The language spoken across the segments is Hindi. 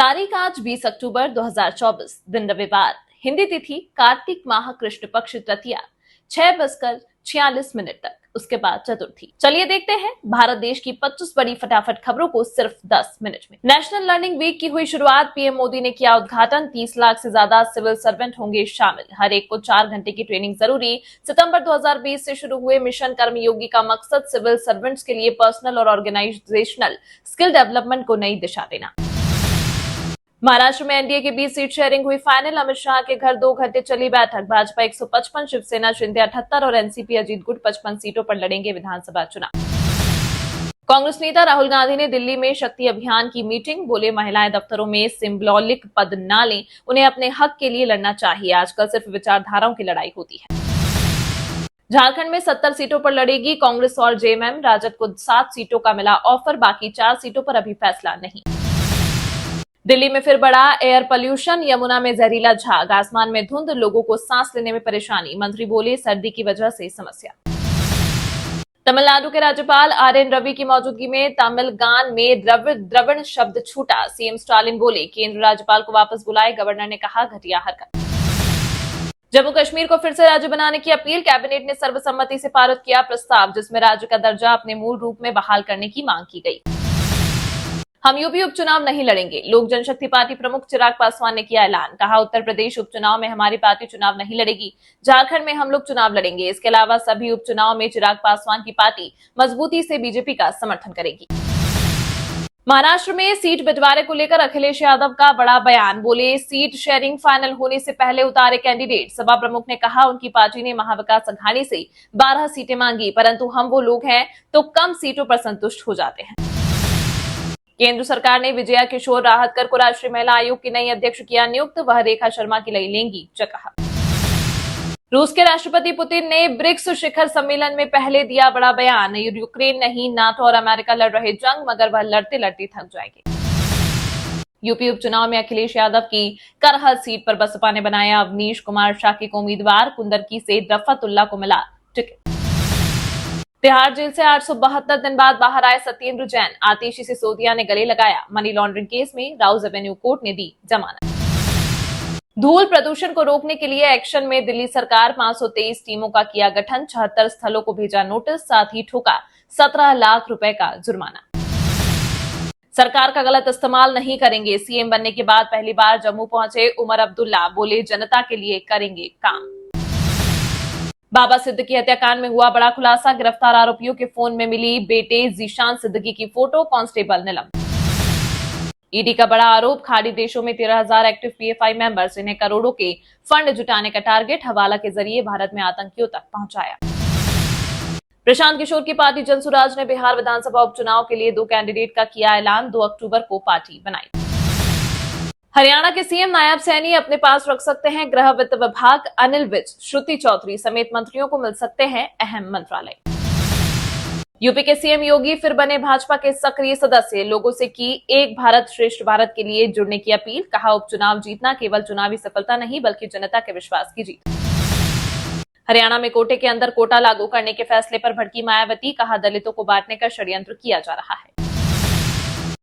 तारीख आज 20 अक्टूबर 2024, दिन रविवार, हिंदी तिथि कार्तिक माह कृष्ण पक्ष तृतीया 6:46 तक, उसके बाद चतुर्थी। चलिए देखते हैं भारत देश की 25 बड़ी फटाफट खबरों को सिर्फ 10 मिनट में। नेशनल लर्निंग वीक की हुई शुरुआत, पीएम मोदी ने किया उद्घाटन। 30 लाख से ज्यादा सिविल सर्वेंट होंगे शामिल, हर एक को 4 घंटे की ट्रेनिंग जरूरी। सितंबर 2020 से शुरू हुए मिशन कर्मयोगी का मकसद सिविल सर्वेंट्स के लिए पर्सनल और ऑर्गेनाइजेशनल स्किल डेवलपमेंट को नई दिशा देना। महाराष्ट्र में एनडीए के बीच सीट शेयरिंग हुई फाइनल, अमित शाह के घर 2 घंटे चली बैठक। भाजपा 155, शिवसेना शिंदे 78 और एनसीपी अजीत गुट 55 सीटों पर लड़ेंगे विधानसभा चुनाव। कांग्रेस नेता राहुल गांधी ने दिल्ली में शक्ति अभियान की मीटिंग, बोले महिलाएं दफ्तरों में सिंबॉलिक पद न लें, उन्हें अपने हक के लिए लड़ना चाहिए, आजकल सिर्फ विचारधाराओं की लड़ाई होती है। झारखंड में 70 सीटों पर लड़ेगी कांग्रेस और जेएमएम, राजद को 7 सीटों का मिला ऑफर, बाकी 4 सीटों पर अभी फैसला नहीं। दिल्ली में फिर बढ़ा एयर पोल्यूशन, यमुना में जहरीला झाग, आसमान में धुंध, लोगों को सांस लेने में परेशानी, मंत्री बोले सर्दी की वजह से समस्या। तमिलनाडु के राज्यपाल आरएन रवि की मौजूदगी में तमिल गान में द्रविड़ शब्द छूटा, सीएम स्टालिन बोले केंद्र राज्यपाल को वापस बुलाए, गवर्नर ने कहा घटिया हरकत। जम्मू कश्मीर को फिर से राज्य बनाने की अपील, कैबिनेट ने सर्वसम्मति से पारित किया प्रस्ताव, जिसमें राज्य का दर्जा अपने मूल रूप में बहाल करने की मांग की गई। हम यूपी उपचुनाव नहीं लड़ेंगे, लोक जनशक्ति पार्टी प्रमुख चिराग पासवान ने किया ऐलान, कहा उत्तर प्रदेश उपचुनाव में हमारी पार्टी चुनाव नहीं लड़ेगी, झारखंड में हम लोग चुनाव लड़ेंगे। इसके अलावा सभी उपचुनाव में चिराग पासवान की पार्टी मजबूती से बीजेपी का समर्थन करेगी। महाराष्ट्र में सीट बंटवारे को लेकर अखिलेश यादव का बड़ा बयान, बोले सीट शेयरिंग फाइनल होने से पहले उतारे कैंडिडेट। सभा प्रमुख ने कहा उनकी पार्टी ने महाविकास अघाड़ी से 12 सीटें मांगी, परंतु हम वो लोग हैं तो कम सीटों पर संतुष्ट हो जाते हैं। केंद्र सरकार ने विजया किशोर राहतकर को राष्ट्रीय महिला आयोग की नई अध्यक्ष किया नियुक्त, वह रेखा शर्मा की लेंगी जगह। रूस के राष्ट्रपति पुतिन ने ब्रिक्स शिखर सम्मेलन में पहले दिया बड़ा बयान, यूक्रेन नहीं नाटो और अमेरिका लड़ रहे जंग, मगर वह लड़ते लड़ते थक जाएंगे। यूपी उपचुनाव में अखिलेश यादव की करहल सीट पर बसपा ने बनाया अवनीश कुमार शाकी को उम्मीदवार, कुंदरकी से रफतुल्ला को मिला टिकट। तिहाड़ जेल से 872 दिन बाद बाहर आए सत्येंद्र जैन, आतिशी सिसोदिया ने गले लगाया, मनी लॉन्ड्रिंग केस में राउज एवेन्यू कोर्ट ने दी जमानत। धूल प्रदूषण को रोकने के लिए एक्शन में दिल्ली सरकार, 523 टीमों का किया गठन, 76 स्थलों को भेजा नोटिस, साथ ही ठोका 17 लाख रुपए का जुर्माना। सरकार का गलत इस्तेमाल नहीं करेंगे, सीएम बनने के बाद पहली बार जम्मू पहुंचे उमर अब्दुल्ला, बोले जनता के लिए करेंगे काम। बाबा सिद्दीकी हत्याकांड में हुआ बड़ा खुलासा, गिरफ्तार आरोपियों के फोन में मिली बेटे जीशान सिद्दीकी की फोटो, कांस्टेबल निलंबित। ईडी का बड़ा आरोप, खाड़ी देशों में 13,000 एक्टिव पीएफआई मेंबर्स, इन्हें करोड़ों के फंड जुटाने का टारगेट, हवाला के जरिए भारत में आतंकियों तक पहुंचाया। प्रशांत किशोर की पार्टी जनसुराज ने बिहार विधानसभा उपचुनाव के लिए 2 कैंडिडेट का किया ऐलान, 2 अक्टूबर को पार्टी बनाई। हरियाणा के सीएम नायब सैनी अपने पास रख सकते हैं गृह वित्त विभाग, अनिल विज, श्रुति चौधरी समेत मंत्रियों को मिल सकते हैं अहम मंत्रालय। यूपी के सीएम योगी फिर बने भाजपा के सक्रिय सदस्य, लोगों से की एक भारत श्रेष्ठ भारत के लिए जुड़ने की अपील, कहा उपचुनाव जीतना केवल चुनावी सफलता नहीं बल्कि जनता के विश्वास की जीत। हरियाणा में कोटे के अंदर कोटा लागू करने के फैसले पर भड़की मायावती, कहा दलितों को बांटने का षड्यंत्र किया जा रहा है।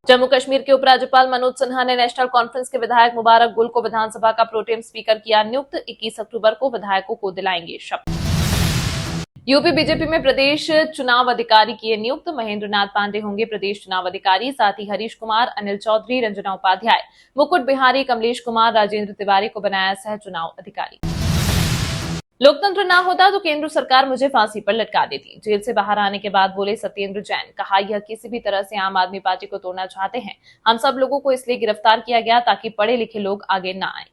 जम्मू कश्मीर के उपराज्यपाल मनोज सिन्हा ने नेशनल कॉन्फ्रेंस के विधायक मुबारक गुल को विधानसभा का प्रोटेम स्पीकर किया नियुक्त, 21 अक्टूबर को विधायकों को दिलाएंगे शपथ। यूपी बीजेपी में प्रदेश चुनाव अधिकारी किए नियुक्त, महेंद्र नाथ पांडे होंगे प्रदेश चुनाव अधिकारी, साथ ही हरीश कुमार, अनिल चौधरी, रंजना उपाध्याय, मुकुट बिहारी, कमलेश कुमार, राजेंद्र तिवारी को बनाया सह चुनाव अधिकारी। लोकतंत्र ना होता तो केंद्र सरकार मुझे फांसी पर लटका देती, जेल से बाहर आने के बाद बोले सत्येंद्र जैन, कहा यह किसी भी तरह से आम आदमी पार्टी को तोड़ना चाहते हैं, हम सब लोगों को इसलिए गिरफ्तार किया गया ताकि पढ़े लिखे लोग आगे ना आए।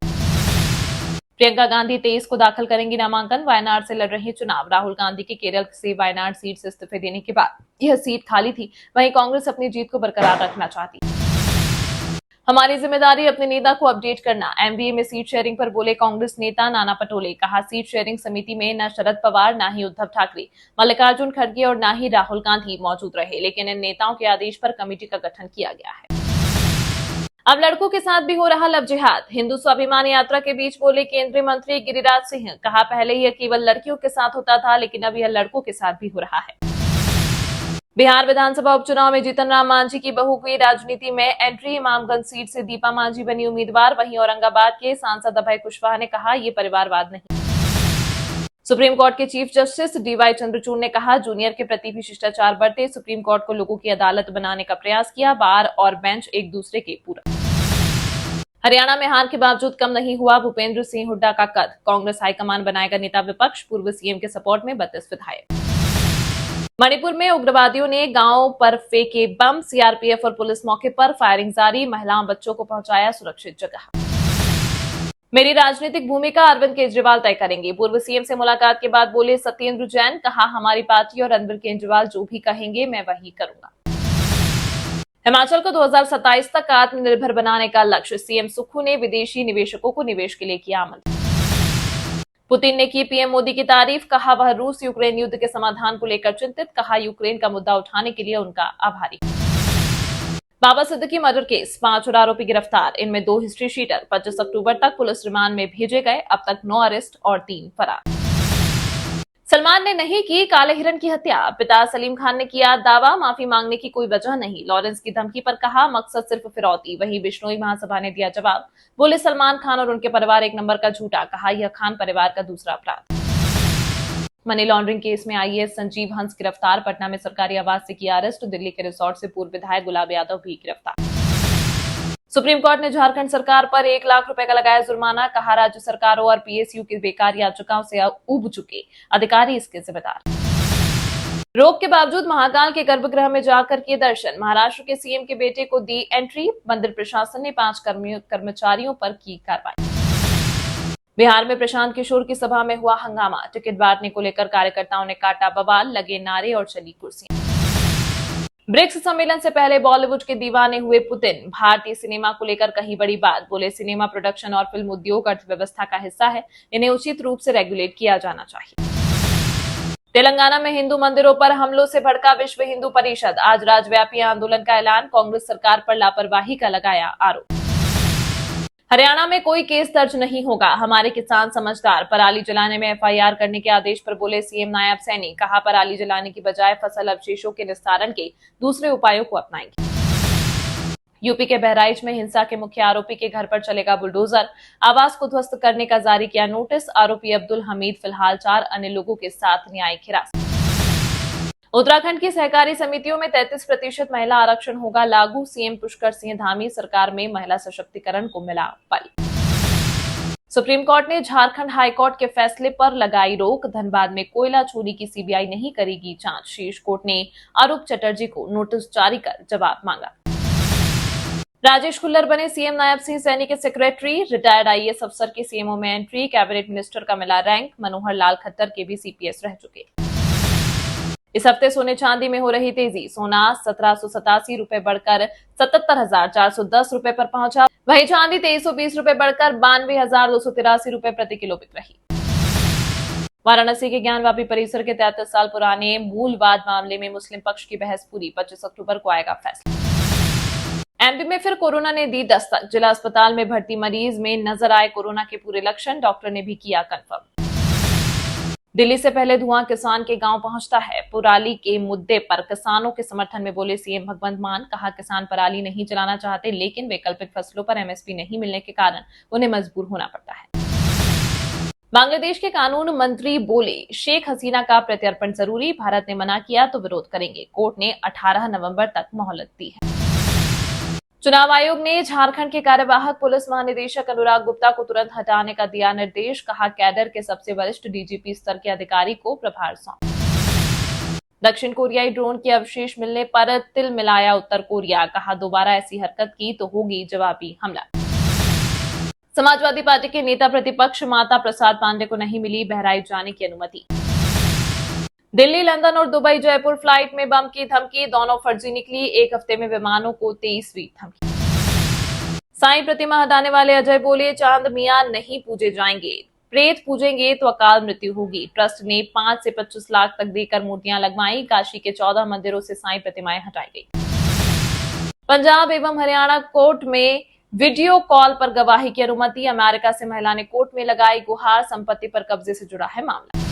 प्रियंका गांधी 23 को दाखिल करेंगी नामांकन, वायनाड से लड़ रही चुनाव, राहुल गांधी के केरल से वायनाड सीट से इस्तीफे देने के बाद यह सीट खाली थी, वहीं कांग्रेस अपनी जीत को बरकरार रखना चाहती। हमारी जिम्मेदारी अपने नेता को अपडेट करना, एमबीए में सीट शेयरिंग पर बोले कांग्रेस नेता नाना पटोले, कहा सीट शेयरिंग समिति में न शरद पवार, न ही उद्धव ठाकरे, मल्लिकार्जुन खड़गे और न ही राहुल गांधी मौजूद रहे, लेकिन इन नेताओं के आदेश पर कमेटी का गठन किया गया है। अब लड़कों के साथ भी हो रहा लव जिहाद, हिंदू स्वाभिमान यात्रा के बीच बोले केंद्रीय मंत्री गिरिराज सिंह, कहा पहले यह केवल लड़कियों के साथ होता था लेकिन अब यह लड़कों के साथ भी हो रहा है। बिहार विधानसभा उपचुनाव में जीतन राम मांझी की बहू की राजनीति में एंट्री। इमामगंज सीट से दीपा मांझी बनी उम्मीदवार। वहीं औरंगाबाद के सांसद अभय कुशवाहा ने कहा, ये परिवारवाद नहीं। सुप्रीम कोर्ट के चीफ जस्टिस डीवाई चंद्रचूड़ ने कहा, जूनियर के प्रति भी शिष्टाचार बरते। सुप्रीम कोर्ट को लोगों की अदालत बनाने का प्रयास किया। बार और बेंच एक दूसरे के पूरक। हरियाणा में हार के बावजूद कम नहीं हुआ भूपेंद्र सिंह हुड्डा का कद। कांग्रेस हाईकमान बनाएगा नेता विपक्ष। पूर्व सीएम के सपोर्ट में 32 विधायक। मणिपुर में उग्रवादियों ने गांव पर फेंके बम। सीआरपीएफ और पुलिस मौके पर। फायरिंग जारी। महिलाओं बच्चों को पहुंचाया सुरक्षित जगह। मेरी राजनीतिक भूमिका अरविंद केजरीवाल तय करेंगे। पूर्व सीएम से मुलाकात के बाद बोले सत्येंद्र जैन। कहा, हमारी पार्टी और अरविंद केजरीवाल जो भी कहेंगे मैं वही करूंगा। हिमाचल को 2027 तक आत्मनिर्भर बनाने का लक्ष्य। सीएम सुक्खू ने विदेशी निवेशकों को निवेश के लिए किया आमंत्रित। पुतिन ने की पीएम मोदी की तारीफ। कहा, वह रूस यूक्रेन युद्ध के समाधान को लेकर चिंतित। कहा, यूक्रेन का मुद्दा उठाने के लिए उनका आभारी। बाबा सिद्दीकी मर्डर केस, 5 और आरोपी गिरफ्तार। इनमें 2 हिस्ट्री शीटर। 25 अक्टूबर तक पुलिस रिमांड में भेजे गए। अब तक 9 अरेस्ट और 3 फरार। सलमान ने नहीं की काले हिरण की हत्या। पिता सलीम खान ने किया दावा। माफी मांगने की कोई वजह नहीं। लॉरेंस की धमकी पर कहा, मकसद सिर्फ फिरौती। वहीं बिश्नोई महासभा ने दिया जवाब। बोले, सलमान खान और उनके परिवार एक नंबर का झूठा। कहा, यह खान परिवार का दूसरा अपराध। मनी लॉन्ड्रिंग केस में आईएएस संजीव हंस गिरफ्तार। पटना में सरकारी आवास से किया अरेस्ट। दिल्ली के रिसोर्ट से पूर्व विधायक गुलाब यादव भी गिरफ्तार। सुप्रीम कोर्ट ने झारखंड सरकार पर 1 लाख रुपए का लगाया जुर्माना। कहा, राज्य सरकारों और पीएसयू की बेकार याचिकाओं से उब चुके अधिकारी इसके जिम्मेदार। रोक के बावजूद महाकाल के गर्भगृह में जाकर किए दर्शन। महाराष्ट्र के सीएम के बेटे को दी एंट्री। मंदिर प्रशासन ने 5 कर्मचारियों पर की कार्रवाई। बिहार में प्रशांत किशोर की सभा में हुआ हंगामा। टिकट बांटने को लेकर कार्यकर्ताओं ने काटा बवाल। लगे नारे और चली कुर्सियां। ब्रिक्स सम्मेलन से पहले बॉलीवुड के दीवाने हुए पुतिन। भारतीय सिनेमा को लेकर कही बड़ी बात। बोले, सिनेमा प्रोडक्शन और फिल्म उद्योग अर्थव्यवस्था का हिस्सा है। इन्हें उचित रूप से रेगुलेट किया जाना चाहिए। तेलंगाना में हिंदू मंदिरों पर हमलों से भड़का विश्व हिंदू परिषद। आज राज्यव्यापी आंदोलन का ऐलान। कांग्रेस सरकार पर लापरवाही का लगाया आरोप। हरियाणा में कोई केस दर्ज नहीं होगा। हमारे किसान समझदार। पराली जलाने में एफआईआर करने के आदेश पर बोले सीएम नायब सैनी। कहा, पराली जलाने की बजाय फसल अवशेषों के निस्तारण के दूसरे उपायों को अपनाएंगे। यूपी के बहराइच में हिंसा के मुख्य आरोपी के घर पर चलेगा बुलडोजर। आवास को ध्वस्त करने का जारी किया नोटिस। आरोपी अब्दुल हमीद फिलहाल 4 अन्य लोगों के साथ न्यायिक हिरासत। उत्तराखंड की सहकारी समितियों में 33% महिला आरक्षण होगा लागू। सीएम पुष्कर सिंह धामी। सरकार में महिला सशक्तिकरण को मिला बल। सुप्रीम कोर्ट ने झारखंड हाईकोर्ट के फैसले पर लगाई रोक। धनबाद में कोयला चोरी की सीबीआई नहीं करेगी जांच। शीर्ष कोर्ट ने अरूप चटर्जी को नोटिस जारी कर जवाब मांगा। राजेश खुल्लर बने सीएम नायब सिंह सैनी के सेक्रेटरी। रिटायर्ड आईएएस अफसर की सीएमओ में एंट्री। कैबिनेट मिनिस्टर का मिला रैंक। मनोहर लाल खट्टर के भी सीपीएस रह चुके। इस हफ्ते सोने चांदी में हो रही तेजी। सोना 1787 रुपए बढ़कर 77,410 रुपए पर पहुंचा। वहीं चांदी 2320 रुपए बढ़कर 92,283 रुपए प्रति किलो बिक रही। वाराणसी के ज्ञानवापी परिसर के 33 साल पुराने मूलवाद मामले में मुस्लिम पक्ष की बहस पूरी। 25 अक्टूबर को आएगा फैसला। एमपी में फिर कोरोना ने दी दस्तक। जिला अस्पताल में भर्ती मरीज में नजर आए कोरोना के पूरे लक्षण। डॉक्टर ने भी किया कंफर्म। दिल्ली से पहले धुआं किसान के गांव पहुंचता है। पराली के मुद्दे पर किसानों के समर्थन में बोले सीएम भगवंत मान। कहा, किसान पराली नहीं जलाना चाहते, लेकिन वैकल्पिक फसलों पर एमएसपी नहीं मिलने के कारण उन्हें मजबूर होना पड़ता है। बांग्लादेश के कानून मंत्री बोले, शेख हसीना का प्रत्यर्पण जरूरी। भारत ने मना किया तो विरोध करेंगे। कोर्ट ने 18 नवंबर तक मोहलत दी है। चुनाव आयोग ने झारखंड के कार्यवाहक पुलिस महानिदेशक अनुराग गुप्ता को तुरंत हटाने का दिया निर्देश। कहा, कैडर के सबसे वरिष्ठ डीजीपी स्तर के अधिकारी को प्रभार सौंपा। दक्षिण कोरियाई ड्रोन के अवशेष मिलने पर तिल मिलाया उत्तर कोरिया। कहा, दोबारा ऐसी हरकत की तो होगी जवाबी हमला। समाजवादी पार्टी के नेता प्रतिपक्ष माता प्रसाद पांडे को नहीं मिली बहराइच जाने की अनुमति। दिल्ली, लंदन और दुबई जयपुर फ्लाइट में बम की धमकी। दोनों फर्जी निकली। 1 हफ्ते में विमानों को 23वीं धमकी। साईं प्रतिमा हटाने वाले अजय बोले, चांद मियां नहीं पूजे जाएंगे। प्रेत पूजेंगे तो अकाल मृत्यु होगी। ट्रस्ट ने 5 से 25 लाख तक देकर मूर्तियां लगवाई। काशी के 14 मंदिरों से साईं प्रतिमाएं हटाई गई। पंजाब एवं हरियाणा कोर्ट में वीडियो कॉल पर गवाही की अनुमति। अमेरिका से महिला ने कोर्ट में लगाई गुहार। संपत्ति पर कब्जे से जुड़ा है मामला।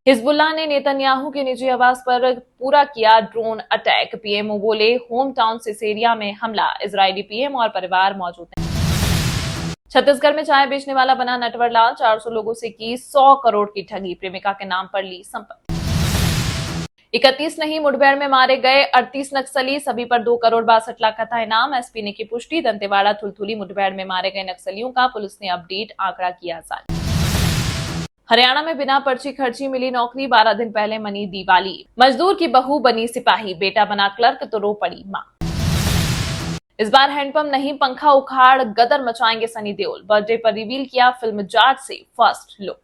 हिजबुल्लाह ने नेतन्याहू के निजी आवास पर पूरा किया ड्रोन अटैक। पीएमओ बोले होम टाउन सिसेरिया में हमला, इजरायली पीएम और परिवार मौजूद हैं। छत्तीसगढ़ में चाय बेचने वाला बना नटवर लाल, 400 लोगों से की 100 करोड़ की ठगी, प्रेमिका के नाम पर ली संपत्ति। 31 नहीं मुठभेड़ में मारे गए 38 नक्सली, सभी पर 2 करोड़ 62 लाख का था इनाम। एसपी ने की पुष्टि, दंतेवाड़ा थुलथुली मुठभेड़ में मारे गए नक्सलियों का पुलिस ने अपडेट आंकड़ा किया जारी। हरियाणा में बिना पर्ची खर्ची मिली नौकरी, 12 दिन पहले मनी दिवाली। मजदूर की बहू बनी सिपाही, बेटा बना क्लर्क तो रो पड़ी मां। इस बार हैंडपंप नहीं पंखा उखाड़ गदर मचाएंगे सनी देओल, बर्थडे पर रिवील किया फिल्म जाट से फर्स्ट लुक।